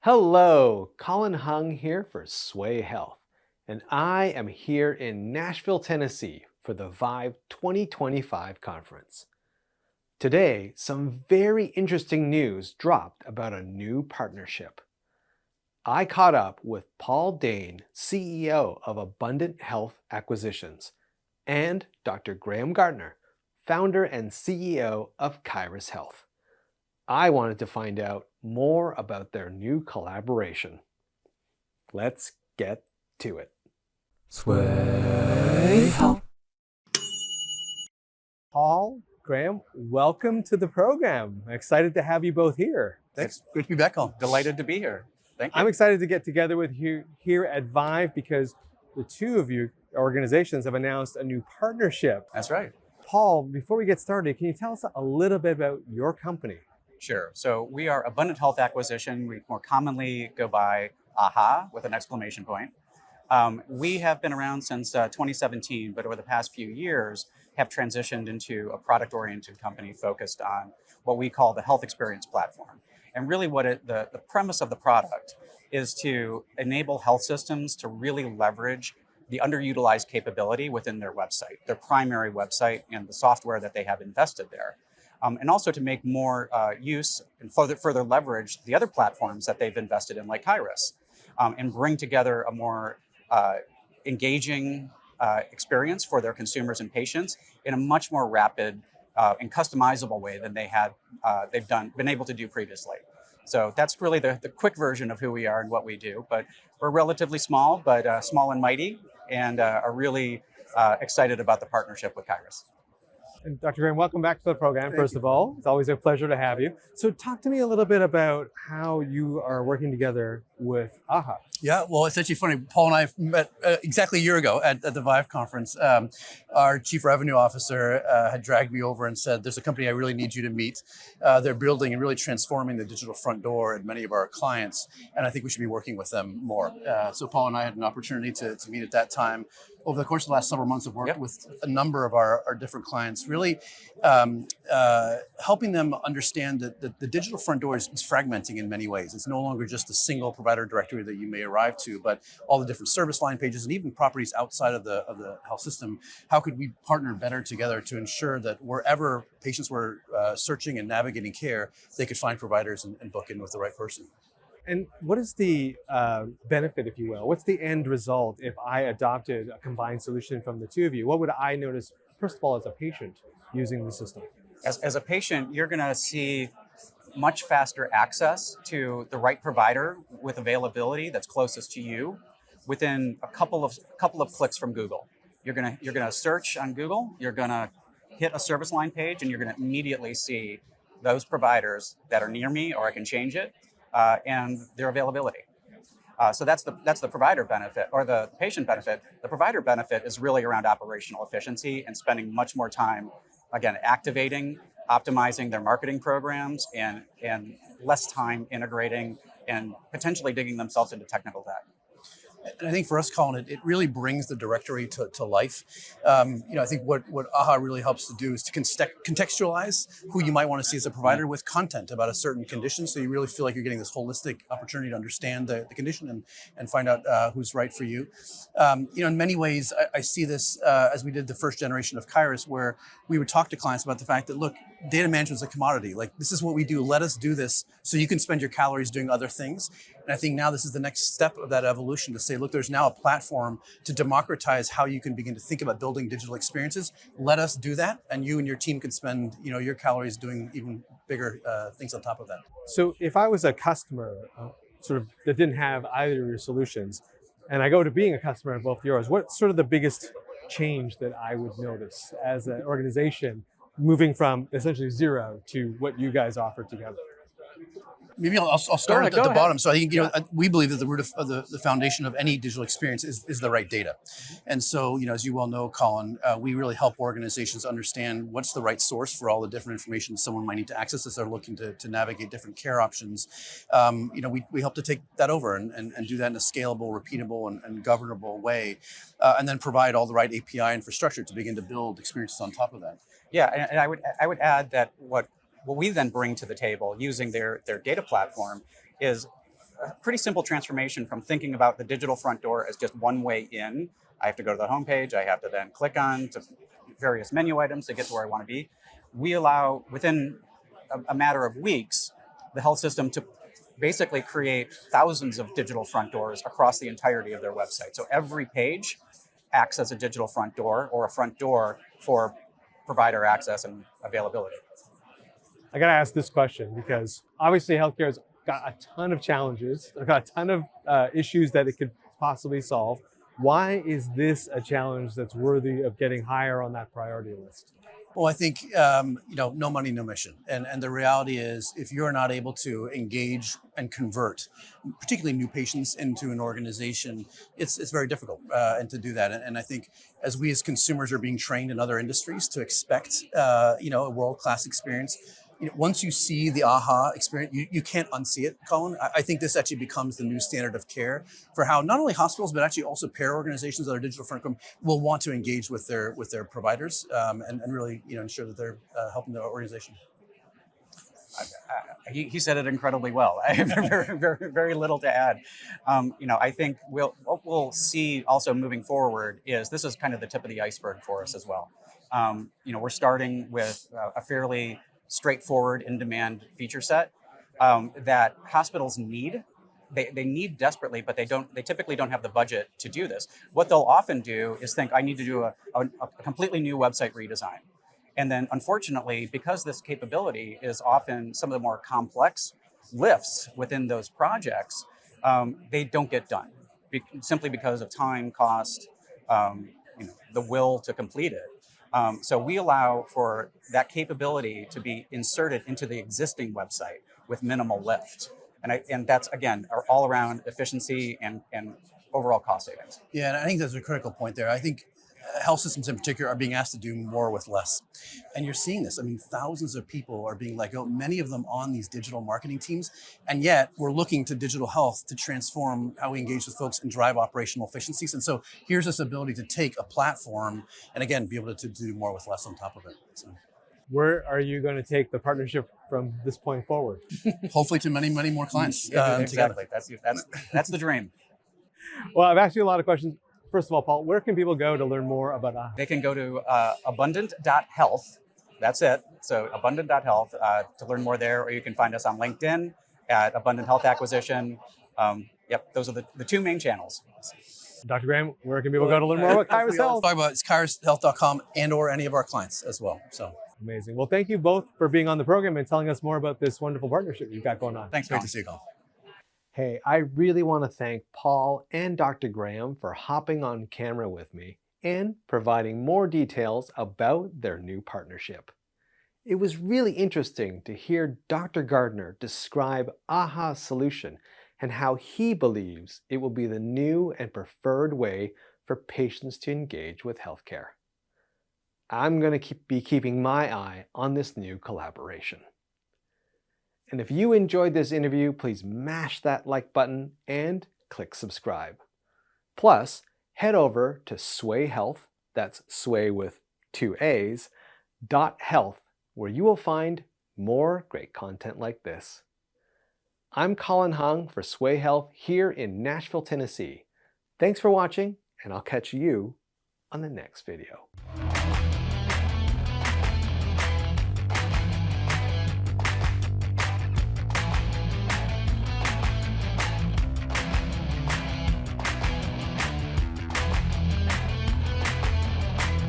Hello, Colin Hung here for Sway Health, and I am here in Nashville, Tennessee for the ViVE 2025 conference. Today, some very interesting news dropped about a new partnership. I caught up with Paul Dain, CEO of Abundant Health Acquisitions, and Dr. Gardner, founder and CEO of Kyruus Health. I wanted to find out more about their new collaboration. Let's get to it. Sway Health. Paul, Graham, welcome to the program. I'm excited to have you both here. Thanks. Great to be back on. Delighted to be here. Thank you. I'm excited to get together with you here at ViVE because the two of you organizations have announced a new partnership. That's right. Paul, before we get started, can you tell us a little bit about your company? Sure. So we are Abundant Health Acquisition. We more commonly go by AHA with an exclamation point. We have been around since 2017, but over the past few years have transitioned into a product-oriented company focused on what we call the health experience platform. And really the premise of the product is to enable health systems to really leverage the underutilized capability within their website, their primary website, and the software that they have invested there. And also to make more use and further leverage the other platforms that they've invested in, like Kyruus, and bring together a more engaging experience for their consumers and patients in a much more rapid and customizable way than they've been able to do previously. So that's really the quick version of who we are and what we do. But we're relatively small, but small and mighty, and are really excited about the partnership with Kyruus. And Dr. Graham, welcome back to the program, first of all. It's always a pleasure to have you. So talk to me a little bit about how you are working together with AHA. Yeah, well, it's actually funny. Paul and I met exactly a year ago at the ViVE conference. Our chief revenue officer had dragged me over and said, there's a company I really need you to meet. They're building and really transforming the digital front door at many of our clients, and I think we should be working with them more. So Paul and I had an opportunity to meet at that time. Over the course of the last several months, I've worked with a number of our different clients, really helping them understand that the digital front door is fragmenting in many ways. It's no longer just a single provider directory that you may arrive to, but all the different service line pages and even properties outside of the health system. How could we partner better together to ensure that wherever patients were searching and navigating care, they could find providers and book in with the right person? And what is the benefit, if you will? What's the end result if I adopted a combined solution from the two of you? What would I notice, first of all, as a patient using the system? As a patient, you're going to see much faster access to the right provider with availability that's closest to you within a couple of clicks from Google. You're gonna search on Google. You're gonna hit a service line page, and you're gonna immediately see those providers that are near me, or I can change it, and their availability. So that's the provider benefit, or the patient benefit. The provider benefit is really around operational efficiency and spending much more time, again, activating, optimizing their marketing programs, and less time integrating and potentially digging themselves into technical debt. And I think for us, Colin, it really brings the directory to life. I think what AHA really helps to do is to contextualize who you might want to see as a provider with content about a certain condition, so you really feel like you're getting this holistic opportunity to understand the condition and find out who's right for you. In many ways, I see this as we did the first generation of Kyruus, where we would talk to clients about the fact that, look, data management is a commodity. Like, this is what we do. Let us do this so you can spend your calories doing other things. And I think now this is the next step of that evolution, to say, look, there's now a platform to democratize how you can begin to think about building digital experiences. Let us do that, and you and your team can spend your calories doing even bigger things on top of that. So if I was a customer that didn't have either of your solutions, and I go to being a customer of both yours, what's sort of the biggest change that I would notice as an organization moving from essentially zero to what you guys offer together? Maybe I'll start at the bottom. So I think we believe that the root of the foundation of any digital experience is the right data. And so as you well know, Colin, we really help organizations understand what's the right source for all the different information someone might need to access as they're looking to navigate different care options. We help to take that over and do that in a scalable, repeatable, and governable way, and then provide all the right API infrastructure to begin to build experiences on top of that. Yeah, and I would add that what we then bring to the table using their data platform is a pretty simple transformation from thinking about the digital front door as just one way in. I have to go to the homepage. I have to then click on to various menu items to get to where I want to be. We allow, within a matter of weeks, the health system to basically create thousands of digital front doors across the entirety of their website. So every page acts as a digital front door or a front door for provider access and availability. I got to ask this question because obviously healthcare has got a ton of challenges, got a ton of issues that it could possibly solve. Why is this a challenge that's worthy of getting higher on that priority list? Well, I think no money, no mission, and the reality is, if you're not able to engage and convert, particularly new patients, into an organization, it's very difficult, and to do that. And I think as we as consumers are being trained in other industries to expect a world-class experience, once you see the AHA experience, you can't unsee it, Colin. I think this actually becomes the new standard of care for how not only hospitals, but actually also payer organizations that are digital front will want to engage with their providers, and really ensure that they're helping the organization. He said it incredibly well. I have very little to add. I think what we'll see also moving forward is this is kind of the tip of the iceberg for us as well. We're starting with a fairly straightforward in-demand feature set that hospitals need. They need desperately, but they typically don't have the budget to do this. What they'll often do is think, I need to do a completely new website redesign. And then unfortunately, because this capability is often some of the more complex lifts within those projects, they don't get done simply because of time, cost, the will to complete it. So we allow for that capability to be inserted into the existing website with minimal lift. And that's, again, all around efficiency and overall cost savings. Yeah, and I think that's a critical point there. I think health systems in particular are being asked to do more with less. And you're seeing this. I mean, thousands of people are being let go, many of them on these digital marketing teams. And yet we're looking to digital health to transform how we engage with folks and drive operational efficiencies. And so here's this ability to take a platform and, again, be able to do more with less on top of it. So, where are you going to take the partnership from this point forward? Hopefully to many, many more clients. Exactly. That's the dream. Well, I've asked you a lot of questions. First of all, Paul, where can people go to learn more about AHA? They can go to abundant.health. That's it. So abundant.health to learn more there, or you can find us on LinkedIn at Abundant Health Acquisition. Those are the two main channels. Dr. Graham, where can people go to learn more about Kyruus Health? Talk about it's KyruusHealth.com and/or any of our clients as well. So amazing. Well, thank you both for being on the program and telling us more about this wonderful partnership you've got going on. Thanks, great to see you, Colin. Hey, I really want to thank Paul and Dr. Graham for hopping on camera with me and providing more details about their new partnership. It was really interesting to hear Dr. Gardner describe AHA's solution and how he believes it will be the new and preferred way for patients to engage with healthcare. I'm going to be keeping my eye on this new collaboration. And if you enjoyed this interview, please mash that like button and click subscribe. Plus, head over to Sway Health, that's Sway with 2 A's, .health, where you will find more great content like this. I'm Colin Hung for Sway Health here in Nashville, Tennessee. Thanks for watching, and I'll catch you on the next video.